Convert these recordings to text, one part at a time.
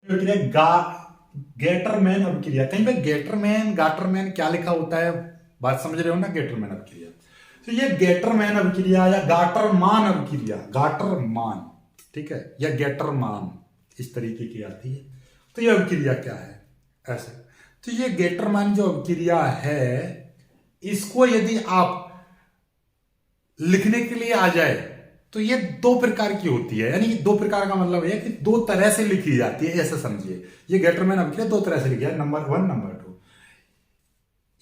अभिक्रिया गेटरमैन अभिक्रिया, कहीं पे गेटरमैन गाटरमैन क्या लिखा होता है, बात समझ रहे हो ना। गेटरमैन अभिक्रिया, तो ये गेटरमैन अभिक्रिया या गाटरमान अभिक्रिया, गाटरमान, ठीक है, या गेटरमान इस तरीके की आती है। तो ये अभिक्रिया क्या है ऐसे, तो ये गेटरमैन जो अभिक्रिया है, इसको यदि आप लिखने के लिए आ जाए तो ये दो प्रकार की होती है। यानी दो प्रकार का मतलब है कि दो तरह से लिखी जाती है, ऐसा समझिए। ये गेटरमैन अभिक्रिया दो तरह से लिखी है, नंबर 1 नंबर 2।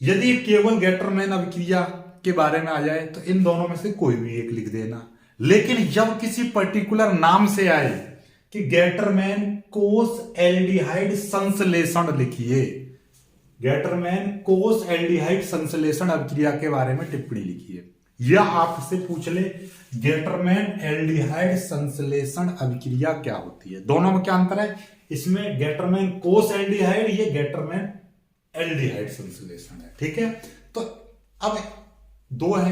यदि केवल गेटरमैन अभिक्रिया के बारे में आ जाए तो इन दोनों में से कोई भी एक लिख देना। लेकिन जब किसी पर्टिकुलर नाम से आए कि गेटरमैन कोस एल्डिहाइड संश्लेषण लिखिए, गेटरमैन कोस एल्डिहाइड संश्लेषण अभिक्रिया के बारे में टिप्पणी लिखिए, या आपसे पूछ ले गेटरमैन एल्डिहाइड संश्लेषण अभिक्रिया क्या होती है, दोनों में क्या अंतर है। इसमें गेटरमैन कोस एल्डिहाइड, ये गेटरमैन एल्डिहाइड संश्लेषण है, ठीक है। तो अब दो है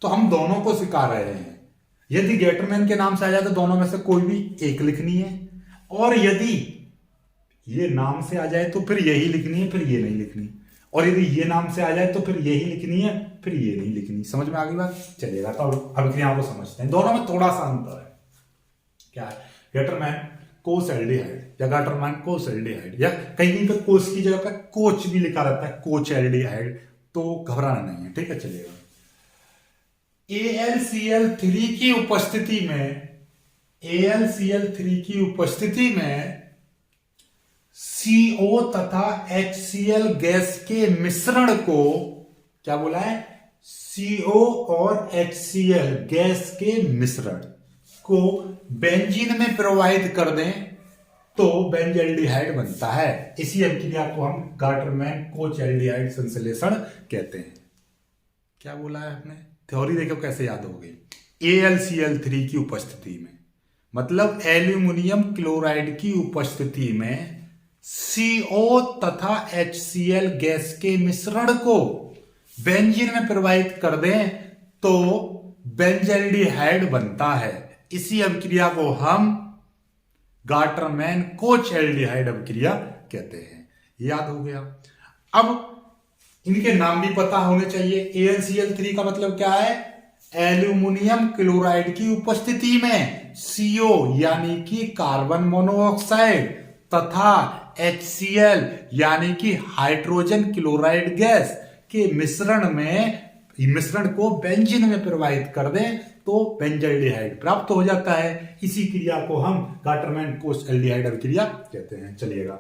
तो हम दोनों को सिखा रहे हैं। यदि गेटरमैन के नाम से आ जाए तो दोनों में से कोई भी एक लिखनी है, और यदि ये नाम से आ जाए तो फिर यही लिखनी है, फिर ये नहीं लिखनी, और यदि ये नाम से आ जाए तो फिर यही लिखनी है, फिर ये नहीं लिखनी। समझ में आ गई बात, चलेगा। तो अभिक्रियाओं को समझते हैं, दोनों में थोड़ा सा अंतर है। क्या है, गेटरमैन कोस एल्डिहाइड या गेटरमैन कोस एल्डिहाइड, या कहीं पे कोस की जगह पे कोच भी लिखा रहता है, कोच एल्डिहाइड, तो घबराना नहीं है, ठीक है, चलेगा। AlCl3 की उपस्थिति में, AlCl3 की उपस्थिति में CO तथा HCl गैस के मिश्रण को, क्या बोला है, CO और HCl गैस के मिश्रण को बेंजीन में प्रवाहित कर दें तो बेंजल्डिहाइड बनता है। इसी अभिक्रिया को हम गेटरमैन कोच एल्डिहाइड संश्लेषण कहते हैं। क्या बोला है आपने, थ्योरी देखो कैसे याद हो गई। AlCl3 की उपस्थिति में, मतलब एल्यूमिनियम क्लोराइड की उपस्थिति में CO तथा HCl गैस के मिश्रण को बेंजीन में प्रवाहित कर दें तो बेंजल्डिहाइड बनता है। इसी अभिक्रिया को हम गेटरमैन कोच एल्डिहाइड अभिक्रिया कहते हैं। याद हो गया। अब इनके नाम भी पता होने चाहिए। AlCl3 का मतलब क्या है, एल्यूमिनियम क्लोराइड की उपस्थिति में CO यानी कि कार्बन मोनोऑक्साइड तथा HCl यानी कि हाइड्रोजन क्लोराइड गैस के मिश्रण को बेंजीन में प्रवाहित कर दें तो बेंजल्डिहाइड प्राप्त हो जाता है। इसी क्रिया को हम गेटरमैन कोच एल्डिहाइड अभिक्रिया कहते हैं। चलिएगा,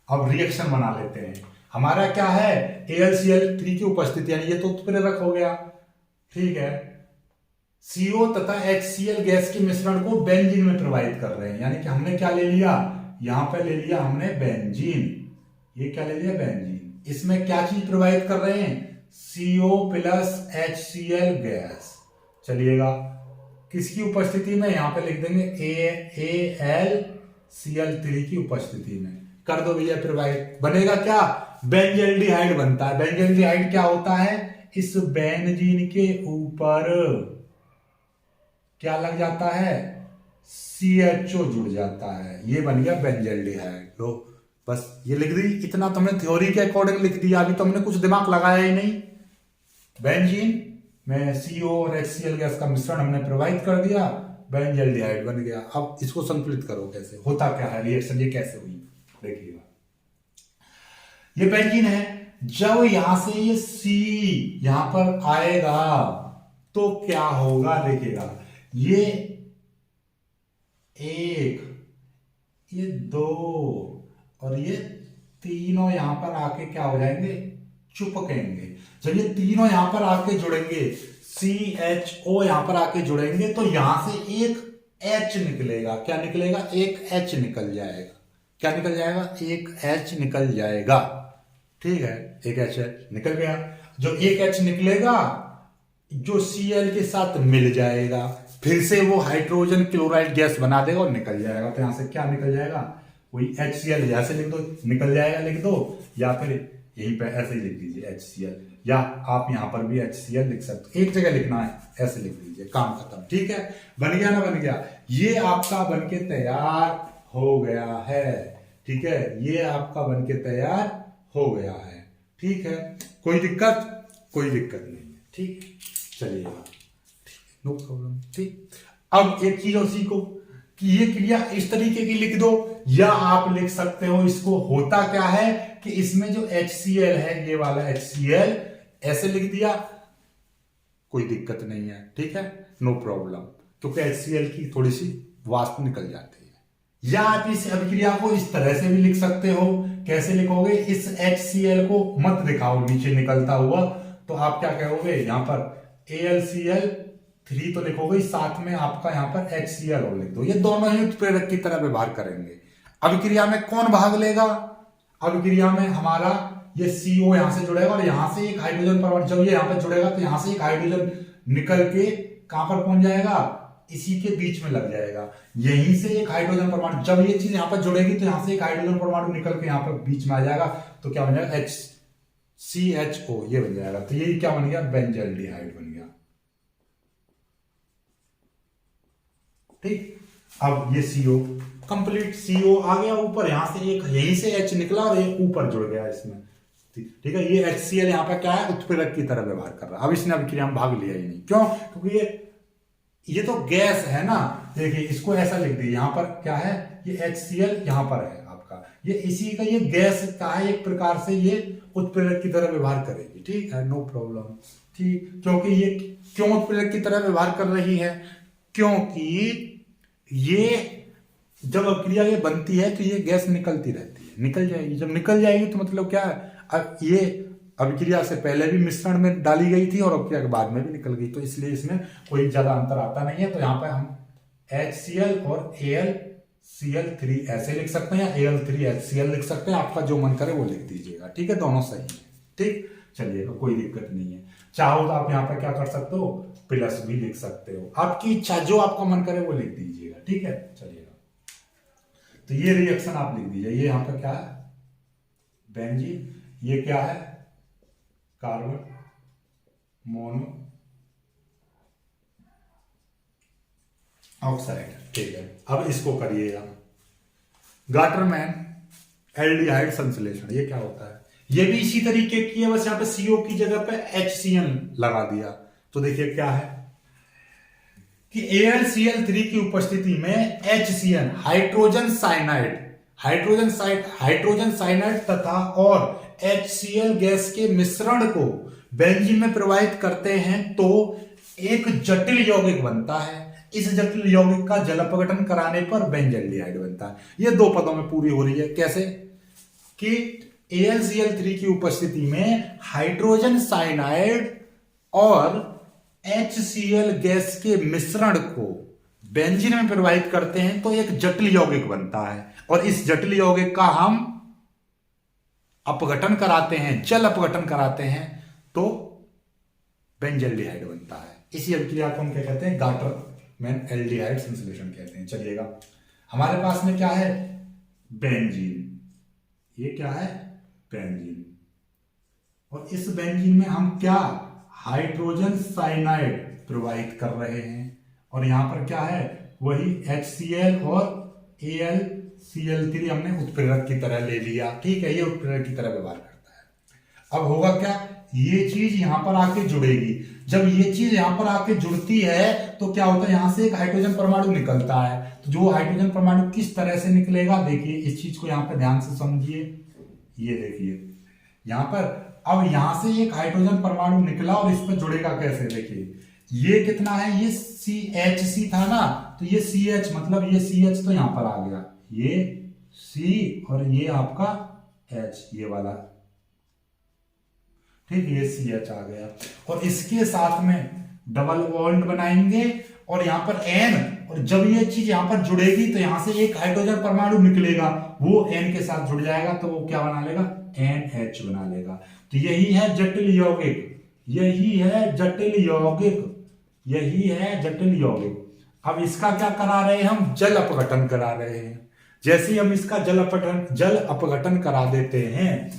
अब रिएक्शन बना लेते हैं। हमारा क्या है, AlCl3 की उपस्थिति, यानी ये तो उत्प्रेरक हो गया, ठीक है। CO तथा HCl गैस के मिश्रण को बेंजीन में प्रवाहित कर रहे हैं, यानी कि हमने क्या ले लिया, यहां पे ले लिया हमने बेंजीन, ये क्या ले लिया, बेंजीन। इसमें क्या चीज प्रवाहित कर रहे हैं, CO प्लस HCl गैस। चलिएगा, किसकी उपस्थिति में, यहां पे लिख देंगे AlCl3 की उपस्थिति में, कर दो भैया प्रवाहित, बनेगा क्या, बेंजल्डिहाइड बनता है। बेंजल्डिहाइड क्या होता है, इस बेंजीन के ऊपर क्या लग जाता है, CHO जुड़ जाता है, ये बन गया बेंजल्डिहाइड। लो बस ये लिख दी, इतना तो हमने थ्योरी के अकॉर्डिंग लिख दिया, अभी तो हमने कुछ दिमाग लगाया ही नहीं। बेंजीन में CO और HCl गैस का मिश्रण हमने प्रवाहित कर दिया, बेंजल्डिहाइड बन गया। अब इसको संतुलित करो, कैसे होता क्या है रिएक्शन, ये कैसे हुई देखिएगा। ये बेंजीन है, जब यहां से ये C यहां पर आएगा तो क्या होगा देखिएगा, ये 1, ये 2 और ये तीनों यहां पर आके क्या हो जाएंगे, चिपकेंगे। जब ये तीनों यहां पर आके जुड़ेंगे, CHO यहां पर आके जुड़ेंगे तो यहां से एक H निकलेगा। क्या निकलेगा, एक H निकल जाएगा। क्या निकल जाएगा, एक H निकल जाएगा, ठीक है, एक H निकल गया। जो एक H निकलेगा जो Cl के साथ मिल जाएगा, फिर से वो हाइड्रोजन क्लोराइड गैस बना देगा और निकल जाएगा। तो यहां से क्या निकल जाएगा, कोई HCl जैसे लिख दो, निकल जाएगा लिख दो, या फिर यहीं पे ऐसे ही लिख दीजिए HCl, या आप यहां पर भी HCl लिख सकते हो, एक जगह लिखना है, ऐसे लिख दीजिए, काम खत्म, ठीक है। बन गया ना, बन गया। ये आपका बनके तैयार हो गया है। ठीक है, ये आपका बन के तैयार हो गया है। ठीक है, कोई दिक्कत नहीं है। ठीक, चलिए, नो प्रॉब्लम। ठीक, अब एक चीज और सीखो कि ये क्रिया इस तरीके की लिख दो, या आप लिख सकते हो इसको, होता क्या है कि इसमें जो HCl है, ये वाला HCl ऐसे लिख दिया, कोई दिक्कत नहीं है। ठीक है, नो प्रॉब्लम, क्योंकि HCl की थोड़ी सी वाष्प निकल जाती है। या आप इस अभिक्रिया को इस तरह से भी लिख सकते हो। कैसे लिखोगे? इस HCl को मत दिखाओ नीचे निकलता हुआ, तो आप क्या कहोगे, यहां पर AlCl3 तो लिखोगे, साथ में आपका यहां पर HCl और लिख दो। ये दोनों ही उत्प्रेरक की तरह व्यवहार करेंगे। अभिक्रिया में कौन भाग लेगा? अभिक्रिया में हमारा ये CO यहां से जुड़ेगा और यहां से एक हाइड्रोजन परमाणु, जब ये यहां पर जुड़ेगा तो यहां से एक हाइड्रोजन निकल के कहां पर पहुंच जाएगा? इसी के बीच में लग जाएगा। यहीं से एक हाइड्रोजन परमाणु, जब ये चीज यहां पर जुड़ेगी तो यहां से एक हाइड्रोजन परमाणु निकल के यहां पर बीच में आ जाएगा, तो क्या बन जाएगा? HCHO, ये बन जाएगा। तो ये क्या बन गया? बेंजल्डिहाइड बन गया। ठीक, अब ये CO कंप्लीट, CO आ गया ऊपर, यहां से एक यहीं से H निकला और एक ऊपर जुड़ गया इसमें। ठीक है, ये HCl यहां पर क्या है? उत्प्रेरक की तरह व्यवहार कर रहा है। अब इसने अभिक्रिया में भाग लिया ही नहीं। क्यों? क्योंकि ये तो गैस है ना। देखिए, इसको ऐसा लिख दिए, यहां पर क्या है? ये HCl यहां पर है आपका, ये इसी का, ये गैस का है, एक प्रकार से ये उत्प्रेरक की तरह व्यवहार करेगी। ठीक है, नो प्रॉब्लम। ठीक, क्योंकि ये क्यों उत्प्रेरक की तरह व्यवहार कर रही है? क्योंकि ये जब अभिक्रिया ये बनती है तो ये गैस निकलती रहती है, निकल जाएगी। जब निकल जाएगी तो मतलब क्या है? अब ये अभिक्रिया से पहले भी मिश्रण में डाली गई थी और अभिक्रिया के बाद में भी निकल गई, तो इसलिए इसमें कोई ज्यादा अंतर आता नहीं है। तो यहाँ पे हम HCl और AlCl3 ऐसे लिख सकते हैं, या Al3HCl लिख सकते हैं। आपका जो मन करे वो लिख दीजिएगा। ठीक है, दोनों सही है। ठीक, चलिएगा, कोई दिक्कत नहीं है। चाहो तो आप यहाँ पे क्या कर सकते हो? प्लस भी लिख सकते हो, आपकी इच्छा, जो आपका मन करे वो लिख दीजिएगा। ठीक है, चलिएगा, तो ये रिएक्शन आप लिख दीजिए। ये यहां पर क्या है? बेंजीन। ये क्या है? Carbon mono oxide. ठीक है, अब इसको करिएगा, गाटरमैन एल्डिहाइड संश्लेषण। ये क्या होता है? ये भी इसी तरीके की है, बस यहां पे CO की जगह पे HCl लगा दिया। तो देखिए क्या है कि AlCl3 की उपस्थिति में HCl हाइड्रोजन साइनाइड तथा और HCl गैस के मिश्रण को बेंजीन में प्रवाहित करते हैं तो एक जटिल यौगिक बनता है। इस जटिल यौगिक का जल अपघटन कराने पर बेंजल्डिहाइड बनता है। ये दो पदों में पूरी हो रही है। कैसे? कि AlCl3 की उपस्थिति में हाइड्रोजन साइनाइड और HCl गैस के मिश्रण को बेंजीन में प्रवाहित करते हैं तो एक जटिल यौगिक बनता है, और इस जटिल यौगिक का हम अपघटन कराते हैं, जल अपघटन कराते हैं, तो बेंजल्डिहाइड बनता है। इसी अभिक्रिया को हम क्या कहते हैं? गाटरमैन एल्डिहाइड संश्लेषण कहते हैं। चलिएगा, हमारे पास में क्या है? बेंजीन। ये क्या है? बेंजीन। और इस बेंजीन में हम क्या? हाइड्रोजन साइनाइड प्रवाहित कर रहे हैं, और यहां पर क्या है? वही HCl और AlCl3 हमने उत्प्रेरक की तरह ले लिया। ठीक है, ये उत्प्रेरक की तरह व्यवहार करता है। अब होगा क्या? ये चीज यहां पर आके जुड़ेगी। जब ये चीज यहां पर आके जुड़ती है तो क्या होता है? यहां से एक हाइड्रोजन परमाणु निकलता है। तो जो हाइड्रोजन परमाणु किस तरह से निकलेगा, देखिए, इस चीज को यहां पर ध्यान से समझिए। ये देखिए यहां पर, अब यहां से एक हाइड्रोजन परमाणु निकला और इस पर जुड़ेगा कैसे? देखिए, ये कितना है? ये CH था ना, तो ये CH, मतलब ये CH तो यहां पर आ गया, ये C और ये आपका H, ये वाला। ठीक, ये CH आ गया, और इसके साथ में डबल बॉन्ड बनाएंगे और यहां पर N, और जब ये चीज यहां पर जुड़ेगी तो यहां से एक हाइड्रोजन परमाणु निकलेगा, वो N के साथ जुड़ जाएगा, तो वो क्या बना लेगा? NH बना लेगा। तो यही है जटिल यौगिक, यही है जटिल यौगिक, यही है जटिल यौगिक। अब इसका क्या करा रहे हैं? हम जल अपघटन करा रहे हैं। जैसे ही हम इसका जल अपघटन करा देते हैं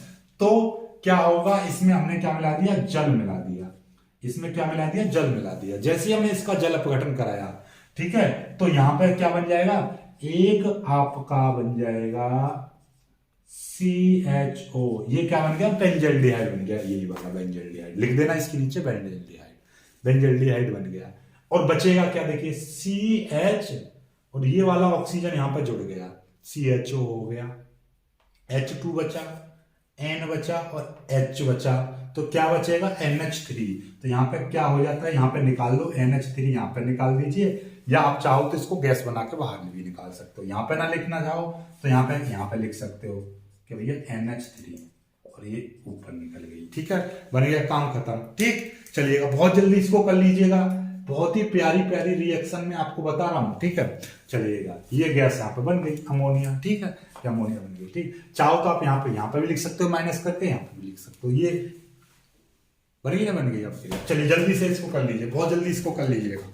तो क्या होगा? इसमें हमने क्या मिला दिया? जल मिला दिया। इसमें क्या मिला दिया? जल मिला दिया। जैसे ही हमने इसका जल अपघटन कराया, ठीक है, तो यहां पर क्या बन जाएगा? एक आपका बन जाएगा CHO, ये क्या बन गया, बेंजल्डिहाइड बन गया, यही वाला बेंजल्डिहाइड, लिख देना इसके नीचे बेंजल्डिहाइड, बेंजल्डिहाइड बन गया। और बचेगा क्या, देखिए CH, और ये वाला ऑक्सीजन यहां पर जुड़ गया, CHO हो गया, H2 बचा, N बचा और H बचा, तो क्या बचेगा, NH3। तो यहाँ पे क्या हो जाता है, यहाँ पे निकाल लो NH3, यहाँ पे निकाल दीजिए, या आप चाहो तो इसको गैस बना के बाहर में भी निकाल सकते हो, यहाँ पे ना लिखना चाहो तो यहाँ पे लिख सकते हो कि भैया NH3, और ये ऊपर निकल गई, ठीक है, बन गया, काम खत्म। ठीक, चलिएगा, बहुत जल्दी इसको कर लीजिएगा, बहुत ही प्यारी प्यारी रिएक्शन में आपको बता रहा हूं, ठीक है। चलिएगा, ये गैस यहाँ पे बन गई अमोनिया, ठीक है, अमोनिया बन गई, ठीक। चाहो तो आप यहाँ पे भी लिख सकते हो माइनस करके, यहाँ पे भी लिख सकते हो, ये बन गई ना, बन गई आपकी। चलिए जल्दी से इसको कर लीजिए, बहुत जल्दी इसको कर लीजिएगा।